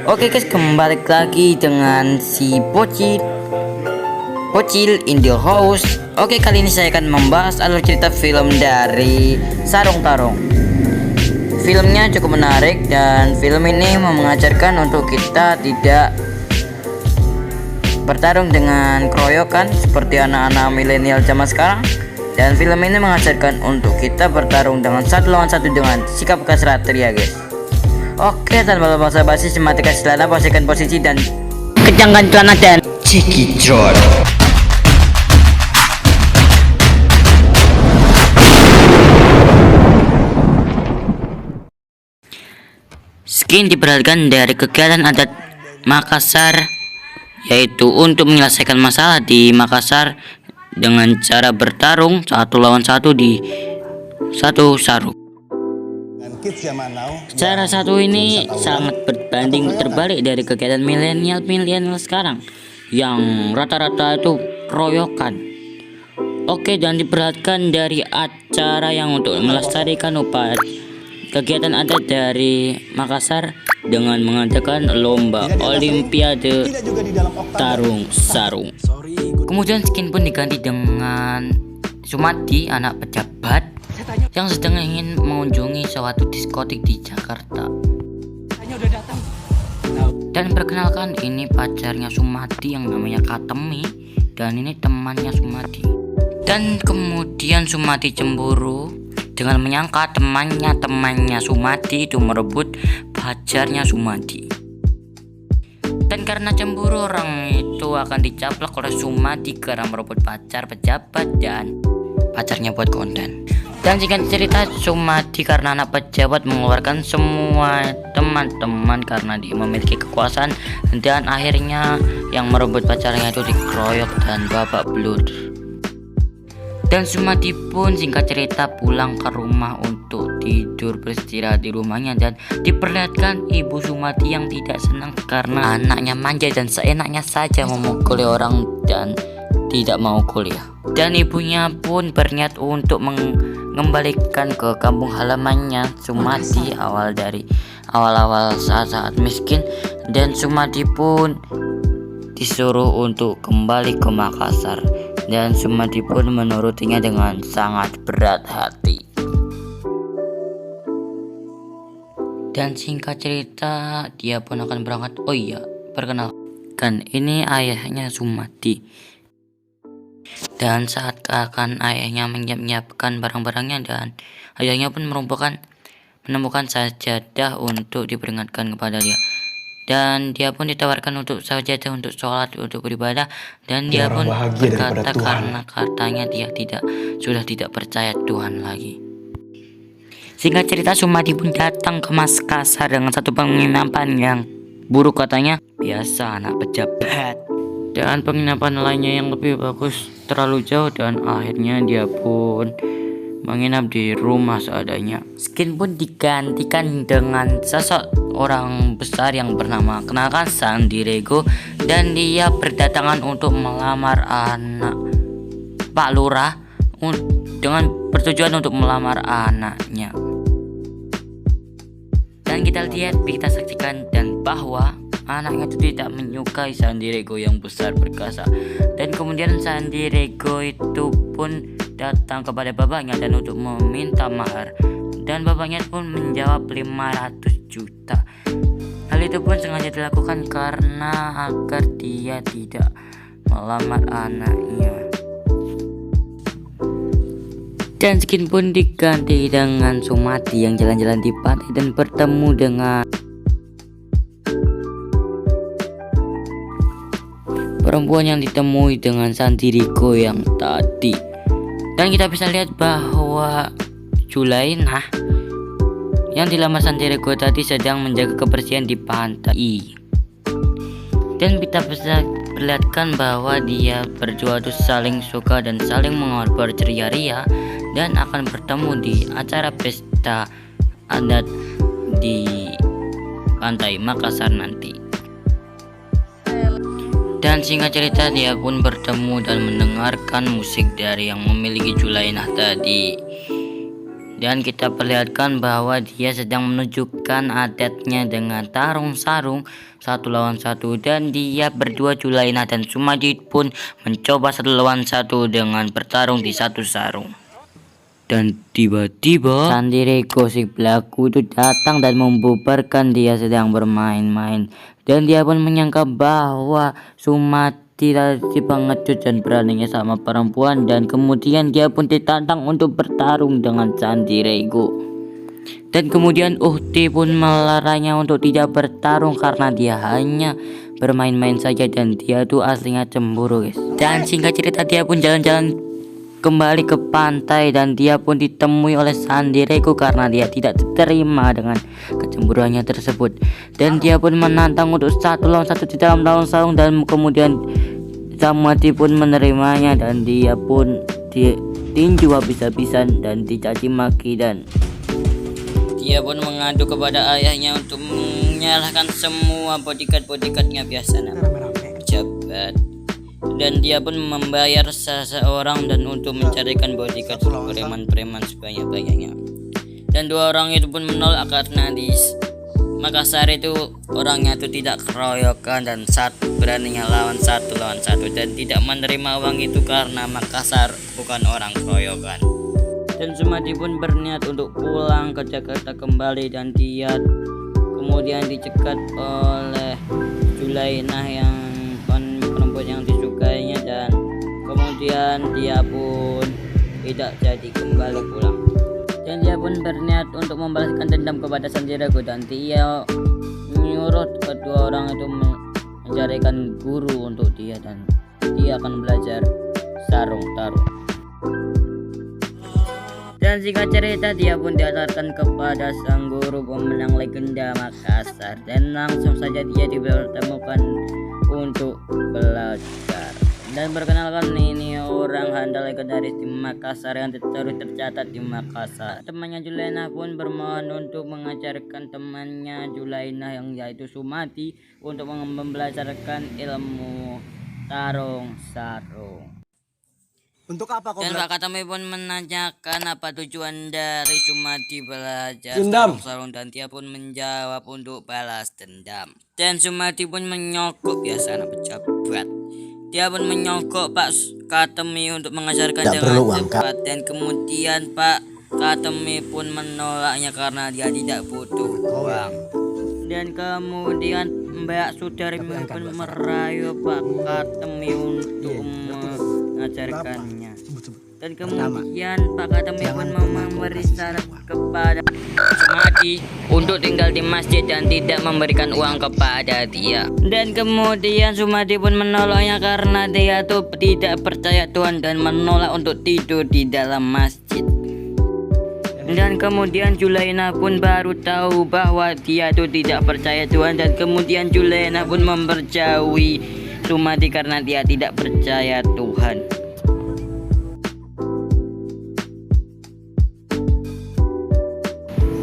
Oke guys, kembali lagi dengan si Bocil in the house. Oke, kali ini saya akan membahas alur cerita film dari Sarung Tarung. Filmnya cukup menarik dan film ini mengajarkan untuk kita tidak bertarung dengan keroyokan seperti anak-anak milenial zaman sekarang. Dan film ini mengajarkan untuk kita bertarung dengan satu lawan satu dengan sikap kesatria guys. Oke, tanpa basa-basi matikan celana, posisikan posisi dan kencangkan celana dan cekidot. Skin diperhatikan dari kegiatan adat Makassar, yaitu untuk menyelesaikan masalah di Makassar dengan cara bertarung satu lawan satu di satu sarung. Cara satu ini sangat berbanding terbalik dari kegiatan milenial sekarang yang rata-rata itu keroyokan. Oke, dan diperhatikan dari acara yang untuk melestarikan upaya kegiatan adat dari Makassar dengan mengadakan lomba olimpiade tarung sarung. Kemudian skin pun diganti dengan Sumadi, anak pejabat yang sedang ingin mengunjungi suatu diskotik di Jakarta. Dan perkenalkan, ini pacarnya Sumadi yang namanya Katemi, dan ini temannya Sumadi. Dan kemudian Sumadi cemburu dengan menyangka temannya Sumadi itu merebut pacarnya Sumadi. Dan karena cemburu, orang itu akan dicaplok oleh Sumadi karena merebut pacar pejabat dan pacarnya buat konten. Dan singkat cerita, Sumadi karena anak pejabat mengeluarkan semua teman-teman karena dia memiliki kekuasaan, dan akhirnya yang merebut pacarnya itu dikeroyok dan babak belur. Dan Sumadi pun singkat cerita pulang ke rumah untuk tidur beristirahat di rumahnya, dan diperlihatkan ibu Sumadi yang tidak senang karena anaknya manja dan seenaknya saja memukuli orang dan tidak mau kuliah. Dan ibunya pun berniat untuk mengembalikan ke kampung halamannya Sumadi awal-awal saat miskin, dan Sumadi pun disuruh untuk kembali ke Makassar. Dan Sumadi pun menurutinya dengan sangat berat hati. Dan singkat cerita, dia pun akan berangkat. Oh iya, perkenalkan, ini ayahnya Sumadi. Dan saat akan ayahnya menyiapkan barang-barangnya, dan ayahnya pun menemukan sajadah untuk diperingatkan kepada dia. Dan dia pun ditawarkan untuk sajadah untuk sholat, untuk beribadah. Dan dia pun berkata karena katanya dia sudah tidak percaya Tuhan lagi. Singkat cerita, Sumadi pun datang ke Makassar dengan satu penginapan yang buruk katanya, biasa anak pejabat. Dan penginapan lainnya yang lebih bagus terlalu jauh, dan akhirnya dia pun menginap di rumah seadanya. Skin pun digantikan dengan sosok orang besar yang bernama kenalkan Sandirego, dan dia berdatangan untuk melamar anak Pak Lurah dengan pertujuan untuk melamar anaknya. Dan kita saksikan dan bahwa anaknya itu tidak menyukai Sandirego yang besar perkasa. Dan kemudian Sandirego itu pun datang kepada bapaknya dan untuk meminta mahar, dan bapaknya pun menjawab 500 juta. Hal itu pun sengaja dilakukan karena agar dia tidak melamar anaknya. Dan skin pun diganti dengan Sumadi yang jalan-jalan di pantai dan bertemu dengan perempuan yang ditemui dengan Sandirego yang tadi. Dan kita bisa lihat bahwa Julainah yang dilamar Sandirego tadi sedang menjaga kebersihan di pantai. Dan kita bisa perlihatkan bahwa dia berdua itu saling suka dan saling mengobrol ceria-ria, dan akan bertemu di acara pesta adat di pantai Makassar nanti. Dan singkat cerita, dia pun bertemu dan mendengarkan musik dari yang memiliki Julainah tadi. Dan kita perlihatkan bahwa dia sedang menunjukkan adatnya dengan tarung sarung 1 lawan 1, dan dia berdua Julainah dan Sumadi pun mencoba 1 lawan 1 dengan bertarung di satu sarung. Dan tiba-tiba Sandirego si pelaku itu datang dan membubarkan dia sedang bermain-main, dan dia pun menyangka bahwa Sumati tadi pengecut dan beraninya sama perempuan, dan kemudian dia pun ditantang untuk bertarung dengan Sandirego. Dan kemudian Uhti pun melarangnya untuk tidak bertarung karena dia hanya bermain-main saja dan dia tuh aslinya cemburu, guys. Dan singkat cerita dia pun jalan-jalan kembali ke pantai dan dia pun ditemui oleh Sandirego karena dia tidak terima dengan kecemburuannya tersebut, dan dia pun menantang untuk 1 lawan 1 di dalam daun sarung, dan kemudian Sumati pun menerimanya dan dia pun ditinju habis-habisan dan dicaci maki, dan dia pun mengadu kepada ayahnya untuk menyalahkan semua bodyguard-bodyguardnya biasanya pejabat. Dan dia pun membayar seseorang dan untuk mencarikan bodyguard preman-preman sebanyak-banyaknya. Dan 2 orang itu pun menolak karena di Makassar itu orangnya itu tidak keroyokan dan beraninya lawan 1 lawan 1 dan tidak menerima uang itu karena Makassar bukan orang keroyokan. Dan Sumadi pun berniat untuk pulang ke Jakarta kembali, dan dia kemudian dicegat oleh Julainah yang perempuan yang disukainya, dan kemudian dia pun tidak jadi kembali pulang. Dan dia pun berniat untuk membalaskan dendam kepada Sandirego, dan dia menyuruh kedua orang itu mencarikan guru untuk dia, dan dia akan belajar sarung tarung. Dan singkat cerita dia pun diantarkan kepada sang guru pemenang legenda Makassar, dan langsung saja dia dipertemukan untuk belajar. Dan perkenalkan, ini orang handal legendaris di Makassar yang terus tercatat di Makassar. Temannya Julainah pun bermohon untuk mengajarkan temannya Julainah yang yaitu Sumati untuk membelajarkan ilmu tarung sarung. Untuk apa kau? Dan Pak Katami pun menanyakan apa tujuan dari Sumati belajar sarung, dan dia pun menjawab untuk balas dendam. Dan Sumati pun menyogok biasa anak pejabat. Dia pun menyogok Pak Katami untuk mengajarkan dengan cepat, dan kemudian Pak Katami pun menolaknya karena dia tidak butuh uang. Dan kemudian Mbak Sudari pun merayu Pak Katami untuk mengajarkannya. Dan kemudian Pak Katami pun memberi syarat kepada Sumati untuk tinggal di masjid dan tidak memberikan uang kepada dia. Dan kemudian Sumati pun menolaknya karena dia tuh tidak percaya Tuhan dan menolak untuk tidur di dalam masjid. Dan kemudian Julainah pun baru tahu bahwa dia tuh tidak percaya Tuhan, dan kemudian Julainah pun memperjauhi Sumati karena dia tidak percaya Tuhan.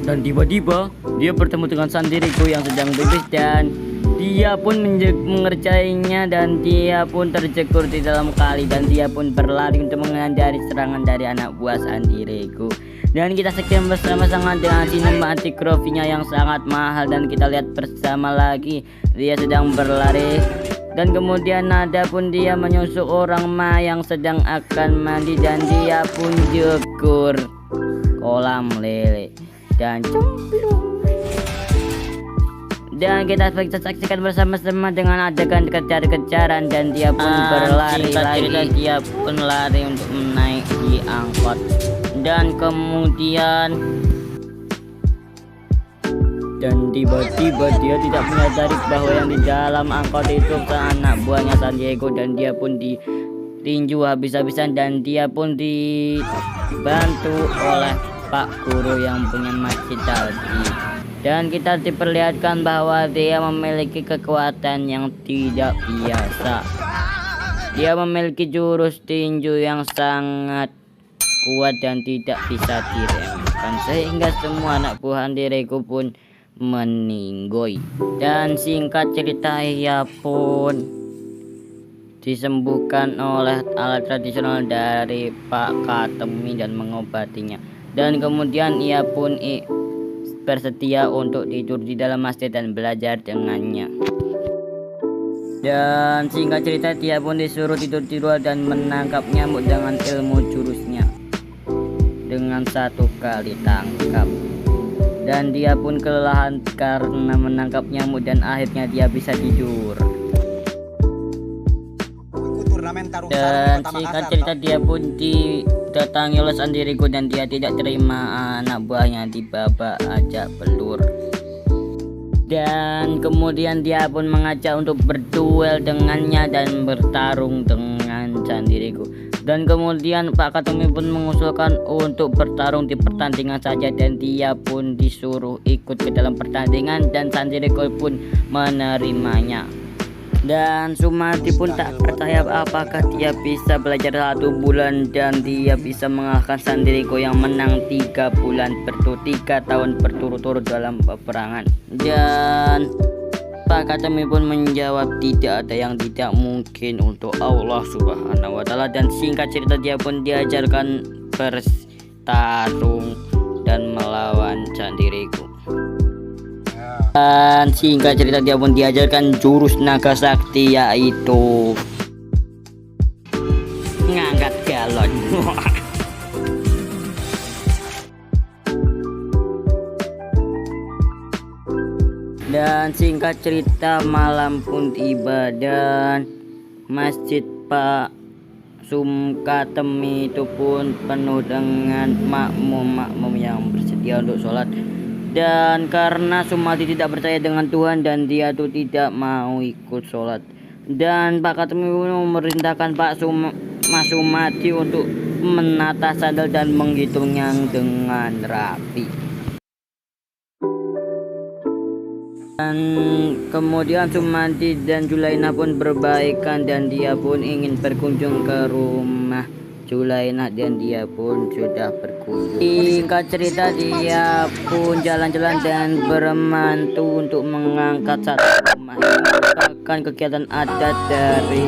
Dan tiba-tiba dia bertemu dengan Sandirego yang sedang bebas, dan dia pun mengerjainya, dan dia pun terjegur di dalam kali, dan dia pun berlari untuk menghindari serangan dari anak buah Sandirego. Dan kita sekian bersama-sama dengan sinematografinya yang sangat mahal, dan kita lihat bersama lagi dia sedang berlari, dan kemudian ada pun dia menyusul orang yang sedang akan mandi, dan dia pun jegur kolam lele. Dan kita saksikan bersama-sama dengan adegan kejar-kejaran, dan dia pun berlari lagi, dia pun lari untuk menaiki angkot. Dan kemudian tiba-tiba dia tidak menyadari bahwa yang di dalam angkot itu anak buahnya Sandirego, dan dia pun ditinju habis-habisan, dan dia pun dibantu oleh Pak Guru yang punya masjid tadi. Dan kita diperlihatkan bahwa dia memiliki kekuatan yang tidak biasa. Dia memiliki jurus tinju yang sangat kuat dan tidak bisa diremehkan, sehingga semua anak buah Sandirego pun meninggoy. Dan singkat cerita, ia pun disembuhkan oleh alat tradisional dari Pak Katemi dan mengobatinya. Dan kemudian ia pun bersedia untuk tidur di dalam masjid dan belajar dengannya. Dan singkat cerita dia pun disuruh tidur di luar dan menangkap nyamuk dengan ilmu jurusnya dengan 1 kali tangkap. Dan dia pun kelelahan karena menangkap nyamuk dan akhirnya dia bisa tidur. Dan singkat cerita dia pun didatangi oleh Sandirigo dan dia tidak terima anak buahnya dibabak ajak belur. Dan kemudian dia pun mengajak untuk berduel dengannya dan bertarung dengan Sandirigo. Dan kemudian Pak Katemi pun mengusulkan untuk bertarung di pertandingan saja dan dia pun disuruh ikut ke dalam pertandingan dan Sandirigo pun menerimanya. Dan Sumadi pun tak percaya apakah dia bisa belajar 1 bulan dan dia bisa mengalahkan Sandirigo yang menang 3 tahun berturut-turut dalam peperangan. Dan Pak Katemi pun menjawab tidak ada yang tidak mungkin untuk Allah Subhanahu wa Ta'ala. Dan singkat cerita dia pun diajarkan bertarung dan melawan Sandirigo. Dan singkat cerita dia pun diajarkan jurus naga sakti yaitu ngangkat galon. Dan singkat cerita malam pun tiba dan masjid Pak Katemi itu pun penuh dengan makmum yang bersedia untuk sholat. Dan karena Sumadi tidak percaya dengan Tuhan dan dia tuh tidak mau ikut sholat. Dan Pak Katemi memerintahkan Mas Sumadi untuk menata sandal dan menghitungnya dengan rapi. Dan kemudian Sumadi dan Julaina pun berbaikan dan dia pun ingin berkunjung ke rumah Julaina dan dia pun sudah berkunjung. Singkat cerita dia pun jalan-jalan dan bermantu untuk mengangkat 1 rumah. Ini merupakan kegiatan adat dari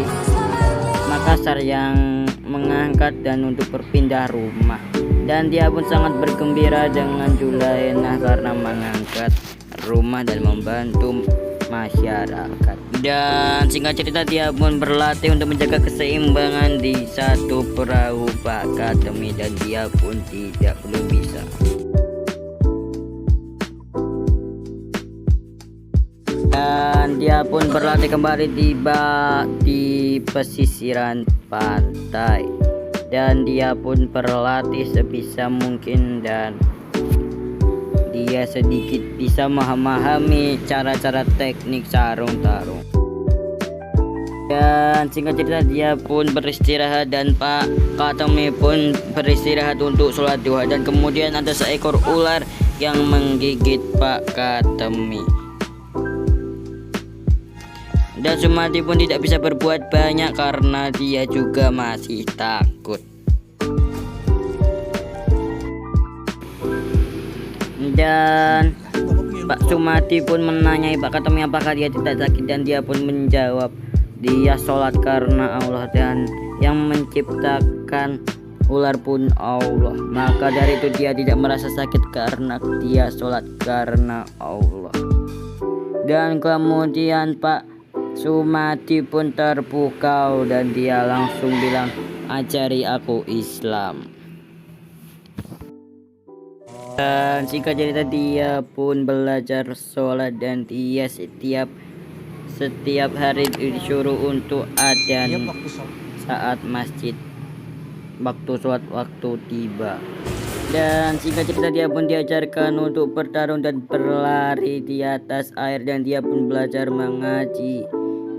Makassar yang mengangkat dan untuk berpindah rumah. Dan dia pun sangat bergembira dengan Julaina karena mengangkat rumah dan membantu masyarakat. Dan singkat cerita dia pun berlatih untuk menjaga keseimbangan di 1 perahu Pak Katemi dan dia pun belum bisa. Dan dia pun berlatih kembali di pesisiran pantai. Dan dia pun berlatih sebisa mungkin dan dia sedikit bisa memahami cara-cara teknik sarung tarung. Dan singkat cerita dia pun beristirahat dan Pak Katemi pun beristirahat untuk sholat duha. Dan kemudian ada seekor ular yang menggigit Pak Katemi. Dan Sumadi pun tidak bisa berbuat banyak karena dia juga masih takut. Dan Pak Sumadi pun menanyai Pak Katemi apakah dia tidak sakit dan dia pun menjawab dia sholat karena Allah dan yang menciptakan ular pun Allah. Maka dari itu dia tidak merasa sakit karena dia sholat karena Allah. Dan kemudian Pak Sumadi pun terpukau dan dia langsung bilang ajari aku Islam. Dan singkat cerita dia pun belajar sholat dan dia setiap hari disuruh untuk adzan saat masjid waktu sholat waktu tiba. Dan singkat cerita dia pun diajarkan untuk bertarung dan berlari di atas air dan dia pun belajar mengaji.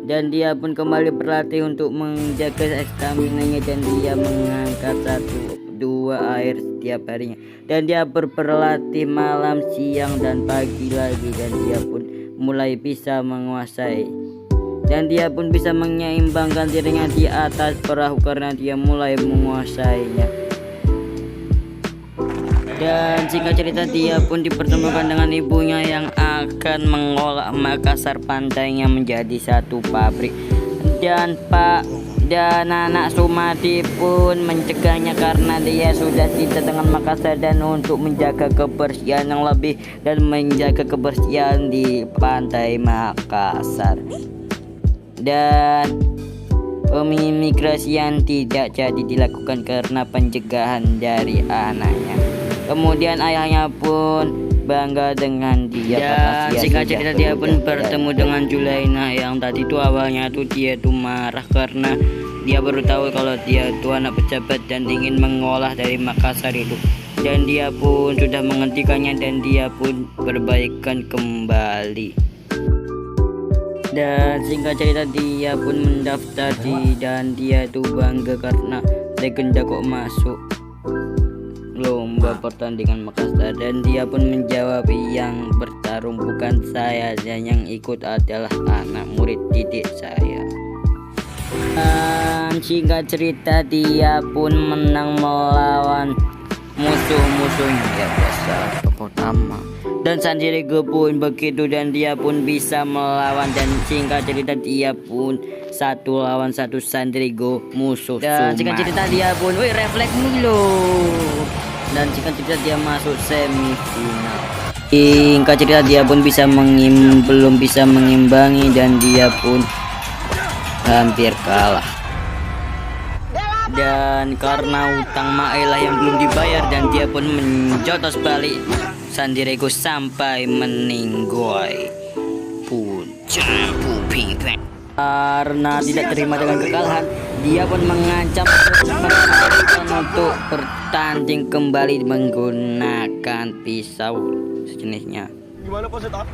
Dan dia pun kembali berlatih untuk menjaga stamina-nya dan dia mengangkat 1-2 air setiap harinya. Dan dia berlatih malam, siang, dan pagi lagi dan dia pun mulai bisa menguasai. Dan dia pun bisa menyeimbangkan dirinya di atas perahu karena dia mulai menguasainya. Dan singkat cerita dia pun dipertemukan dengan ibunya yang akan mengolah Makassar pantainya menjadi 1 pabrik. Dan Pak Dan anak Sumadi pun mencegahnya karena dia sudah cinta dengan Makassar dan untuk menjaga kebersihan yang lebih dan menjaga kebersihan di pantai Makassar. Dan pemigrasian tidak jadi dilakukan karena pencegahan dari anaknya. Kemudian ayahnya pun bangga dengan dia. Dan singkat cerita dia pun bertemu dengan Julaina yang tadi itu awalnya tuh dia tuh marah karena dia baru tahu kalau dia tuh anak pejabat dan ingin mengolah dari Makassar itu. Dan dia pun sudah menghentikannya dan dia pun berbaikan kembali. Dan singkat cerita dia pun mendaftar dan dia tuh bangga karena legenda kok masuk lomba pertandingan Makassar. Dan dia pun menjawab, yang bertarung bukan saya dan yang ikut adalah anak murid didik saya. Dan singkat cerita dia pun menang melawan musuh-musuhnya ya biasa pertama. Dan Sandirigo pun begitu dan dia pun bisa melawan. Dan singkat cerita dia pun 1 lawan 1 Sandirigo musuh. Dan singkat cerita dia pun refleks mulu. Dan singkat cerita dia masuk semifinal. Singkat cerita dia pun bisa belum bisa mengimbangi dan dia pun hampir kalah. Dan karena utang Maela yang belum dibayar dan dia pun menjotos balik Sandirigo sampai meninggoy karena tidak terima dengan kekalahan. Dia pun mengancam untuk bertanding kembali menggunakan pisau sejenisnya.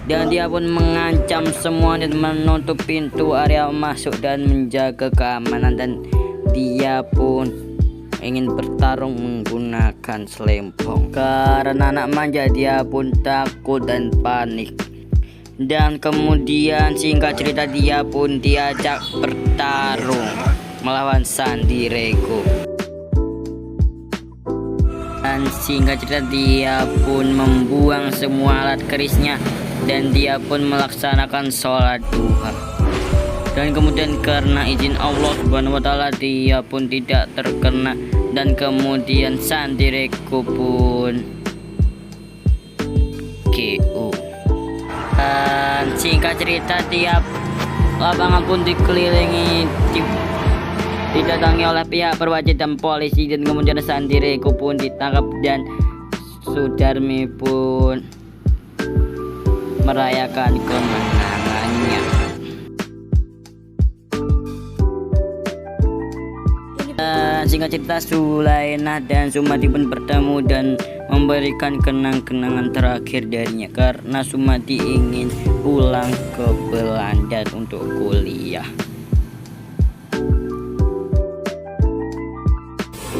Dan dia pun mengancam semuanya dan menutup pintu area masuk dan menjaga keamanan. Dan dia pun ingin bertarung menggunakan selempong. Karena anak manja dia pun takut dan panik. Dan kemudian singkat cerita dia pun diajak bertarung melawan Sandirigo. Dan singkat cerita dia pun membuang semua alat kerisnya dan dia pun melaksanakan sholat duha. Dan kemudian karena izin Allah Subhanahu wa taala dia pun tidak terkena. Dan kemudian Sandirigo pun KO. Dan singkat cerita tiap lapangan pun dikelilingi didatangi oleh pihak berwajib dan polisi. Dan kemudian Sandirigo pun ditangkap dan Sudarmi pun merayakan kemenangannya. Singkat cerita Sulaina dan Sumadi pun bertemu dan memberikan kenang-kenangan terakhir darinya karena Sumadi ingin pulang ke Belanda untuk kuliah.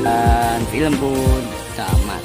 Dan film pun tamat.